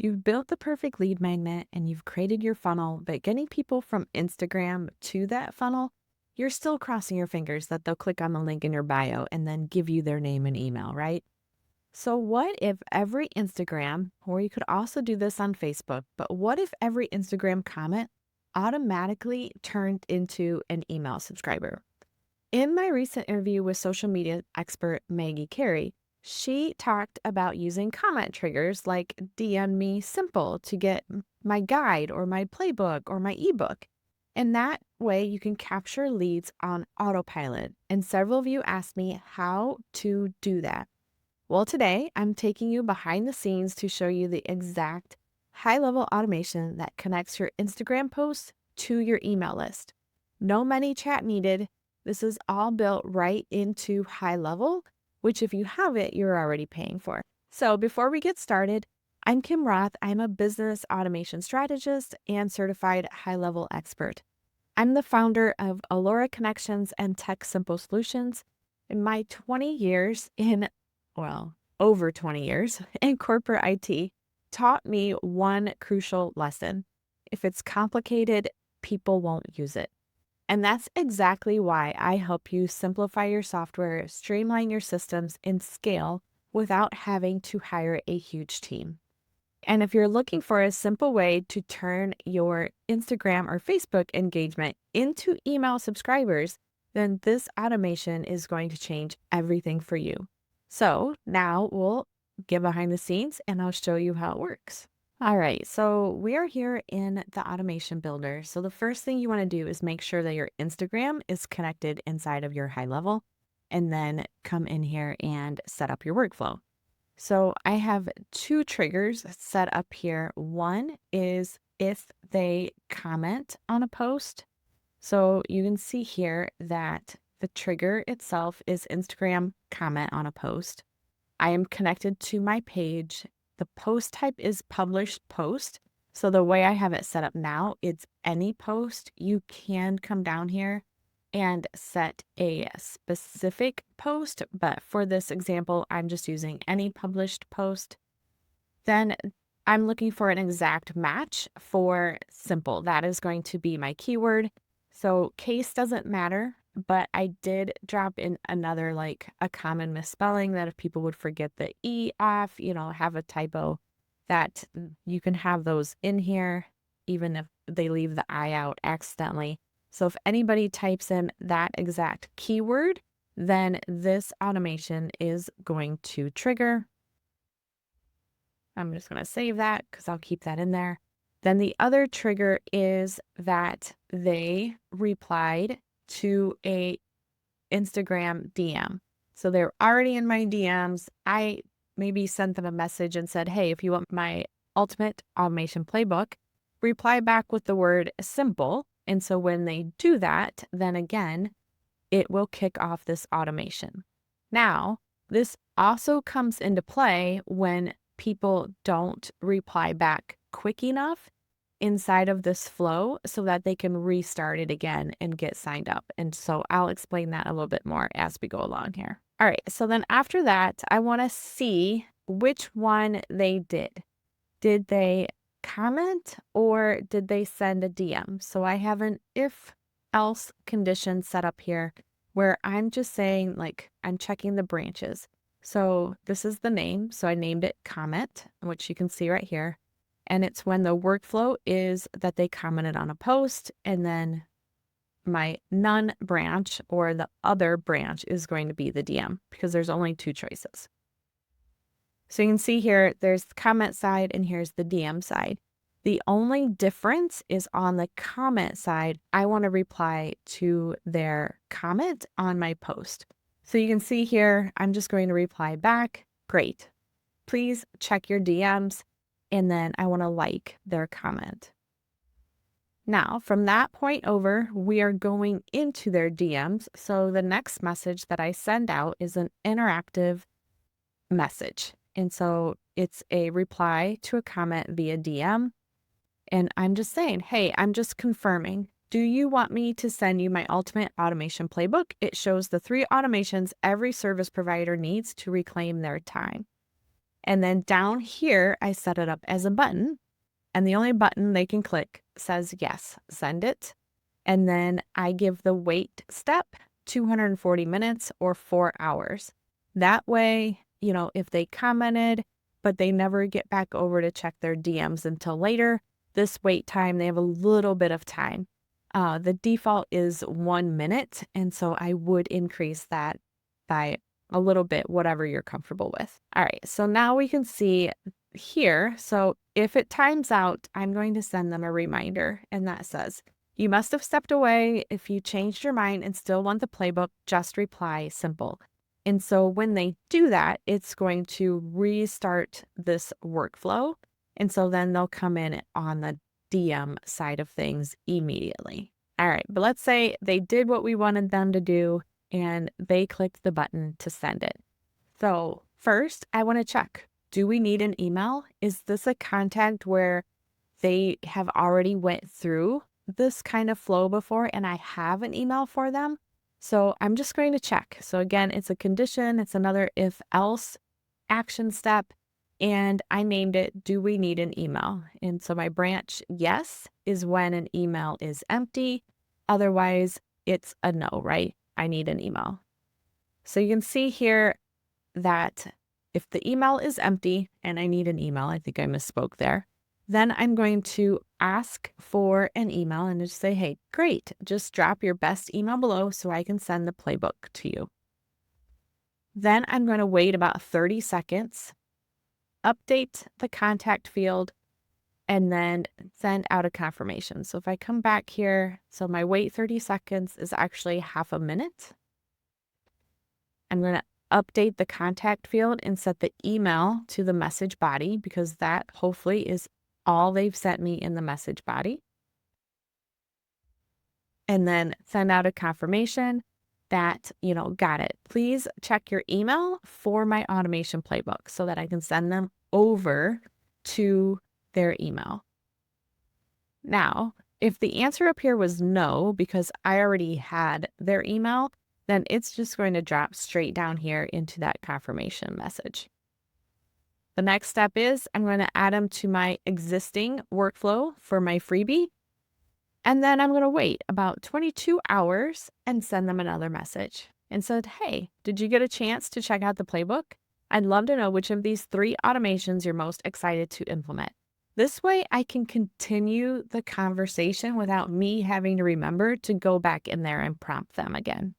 You've built the perfect lead magnet and you've created your funnel, but getting people from Instagram to that funnel, you're still crossing your fingers that they'll click on the link in your bio and then give you their name and email, right? So, what if every Instagram, or you could also do this on Facebook, but what if every Instagram comment automatically turned into an email subscriber? In my recent interview with social media expert Maggie Carey, she talked about using comment triggers like DM me simple to get my guide or my playbook or my ebook. And that way you can capture leads on autopilot. And several of you asked me how to do that. Well, today I'm taking you behind the scenes to show you the exact high level automation that connects your Instagram posts to your email list. No ManyChat needed. This is all built right into high level, which if you have it, you're already paying for. So before we get started, I'm Kim Roth. I'm a business automation strategist and certified high level expert. I'm the founder of Allura Connections and Tech Simple Solutions. In my 20 years in, well, over 20 years in corporate IT, taught me one crucial lesson. If it's complicated, people won't use it. And that's exactly why I help you simplify your software, streamline your systems, and scale without having to hire a huge team. And if you're looking for a simple way to turn your Instagram or Facebook engagement into email subscribers, then this automation is going to change everything for you. So now we'll get behind the scenes and I'll show you how it works. All right, so we are here in the automation builder. So the first thing you want to do is make sure that your Instagram is connected inside of your high level, and then come in here and set up your workflow. So I have two triggers set up here. One is if they comment on a post. So you can see here that the trigger itself is Instagram comment on a post. I am connected to my page. The post type is published post. So the way I have it set up now, it's any post. You can come down here and set a specific post, but for this example, I'm just using any published post. Then I'm looking for an exact match for simple. That is going to be my keyword. So case doesn't matter, but I did drop in another, like a common misspelling that if people would forget the E off, have a typo, that you can have those in here, even if they leave the I out accidentally. So if anybody types in that exact keyword, then this automation is going to trigger. I'm just going to save that because I'll keep that in there. Then the other trigger is that they replied to a Instagram DM. So they're already in my DMs. I maybe sent them a message and said, hey, if you want my ultimate automation playbook, reply back with the word simple. And so when they do that, then again, it will kick off this automation. Now, this also comes into play when people don't reply back quick enough inside of this flow so that they can restart it again and get signed up. And so I'll explain that a little bit more as we go along here. All right, so then after that, I want to see which one they did. Did they comment or did they send a DM? So I have an if else condition set up here where I'm just saying, like, I'm checking the branches. So this is the name. So I named it comment, which you can see right here. And it's when the workflow is that they commented on a post, and then my none branch or the other branch is going to be the DM because there's only two choices. So you can see here, there's the comment side and here's the DM side. The only difference is on the comment side, I want to reply to their comment on my post. So you can see here, I'm just going to reply back. Great. Please check your DMs. And then I want to like their comment. Now, from that point over, we are going into their DMs. So the next message that I send out is an interactive message. And so it's a reply to a comment via DM. And I'm just saying, hey, I'm just confirming. Do you want me to send you my ultimate automation playbook? It shows the 3 automations every service provider needs to reclaim their time. And then down here, I set it up as a button. And the only button they can click says yes, send it. And then I give the wait step 240 minutes or 4 hours. That way, if they commented, but they never get back over to check their DMs until later, this wait time, they have a little bit of time. The default is 1 minute. And so I would increase that by a little bit, whatever you're comfortable with. All right, so now we can see here. So if it times out, I'm going to send them a reminder. And that says, you must have stepped away. If you changed your mind and still want the playbook, just reply simple. And so when they do that, it's going to restart this workflow. And so then they'll come in on the DM side of things immediately. All right, but let's say they did what we wanted them to do and they clicked the button to send it. So first, I want to check, do we need an email? Is this a contact where they have already went through this kind of flow before and I have an email for them? So I'm just going to check. So again, it's a condition. It's another if else action step. And I named it, do we need an email? And so my branch, yes, is when an email is empty. Otherwise, it's a no, right? I need an email. So you can see here that if the email is empty and I need an email, I think I misspoke there, then I'm going to ask for an email and just say, hey, great, just drop your best email below so I can send the playbook to you. Then I'm going to wait about 30 seconds, update the contact field, and then send out a confirmation. So if I come back here, so my wait 30 seconds is actually half a minute. I'm going to update the contact field and set the email to the message body because that hopefully is all they've sent me in the message body. And then send out a confirmation that, got it. Please check your email for my automation playbook so that I can send them over to their email. Now, if the answer up here was no, because I already had their email, then it's just going to drop straight down here into that confirmation message. The next step is I'm going to add them to my existing workflow for my freebie. And then I'm going to wait about 22 hours and send them another message and said, hey, did you get a chance to check out the playbook? I'd love to know which of these 3 automations you're most excited to implement. This way I can continue the conversation without me having to remember to go back in there and prompt them again.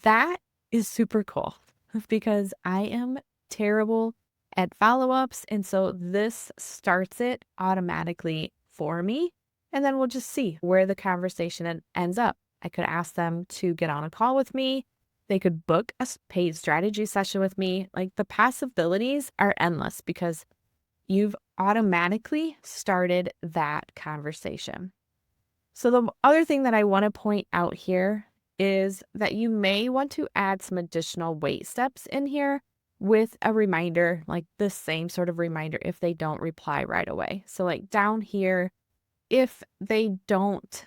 That is super cool because I am terrible at follow-ups. And so this starts it automatically for me. And then we'll just see where the conversation ends up. I could ask them to get on a call with me. They could book a paid strategy session with me. Like, the possibilities are endless because you've automatically started that conversation. So the other thing that I want to point out here is that you may want to add some additional wait steps in here with a reminder, like the same sort of reminder if they don't reply right away. So like down here, if they don't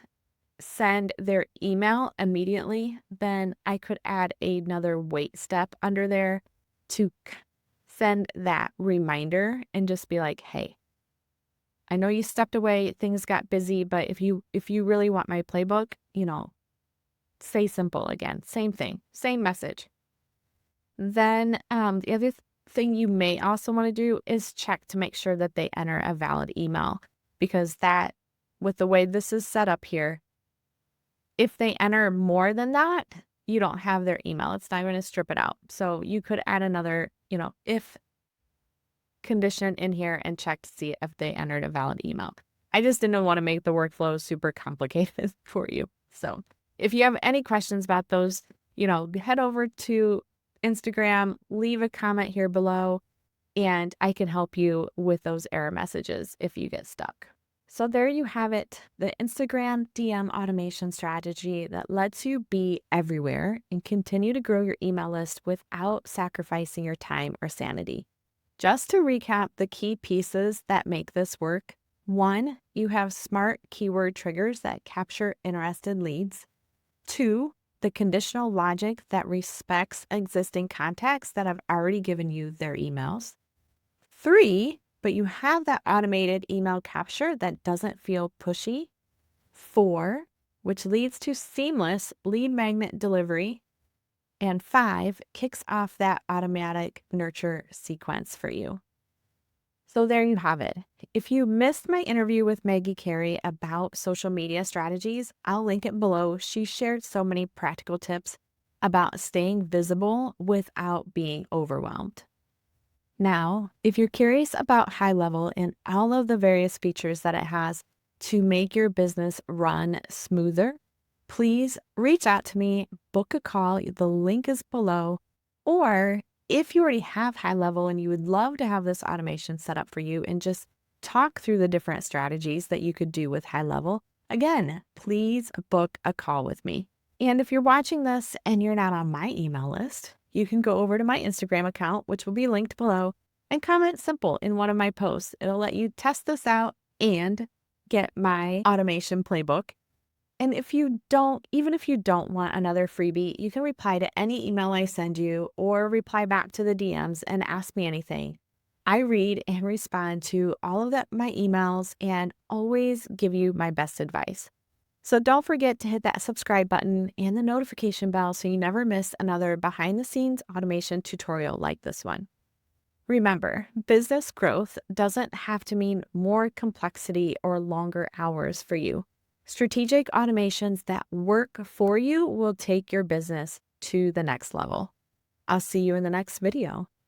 send their email immediately, then I could add another wait step under there to send that reminder and just be like, hey, I know you stepped away, things got busy, but if you really want my playbook, say simple again, same thing, same message. Then the other thing you may also want to do is check to make sure that they enter a valid email, because that, with the way this is set up here, if they enter more than that, you don't have their email. It's not going to strip it out. So you could add another, if condition in here and check to see if they entered a valid email. I just didn't want to make the workflow super complicated for you. So if you have any questions about those, head over to Instagram, leave a comment here below, and I can help you with those error messages if you get stuck. So there you have it, the Instagram DM automation strategy that lets you be everywhere and continue to grow your email list without sacrificing your time or sanity. Just to recap the key pieces that make this work: 1, you have smart keyword triggers that capture interested leads. 2, the conditional logic that respects existing contacts that have already given you their emails. 3, but you have that automated email capture that doesn't feel pushy. 4, which leads to seamless lead magnet delivery. And 5, kicks off that automatic nurture sequence for you. So there you have it. If you missed my interview with Maggie Carey about social media strategies, I'll link it below. She shared so many practical tips about staying visible without being overwhelmed. Now, if you're curious about High Level and all of the various features that it has to make your business run smoother, please reach out to me, book a call. The link is below. Or if you already have High Level and you would love to have this automation set up for you and just talk through the different strategies that you could do with High Level, again, please book a call with me. And if you're watching this and you're not on my email list, you can go over to my Instagram account, which will be linked below, and comment simple in one of my posts. It'll let you test this out and get my automation playbook. And even if you don't want another freebie, you can reply to any email I send you or reply back to the DMs and ask me anything. I read and respond to all of my emails and always give you my best advice. So don't forget to hit that subscribe button and the notification bell so you never miss another behind the scenes automation tutorial like this one. Remember, business growth doesn't have to mean more complexity or longer hours for you. Strategic automations that work for you will take your business to the next level. I'll see you in the next video.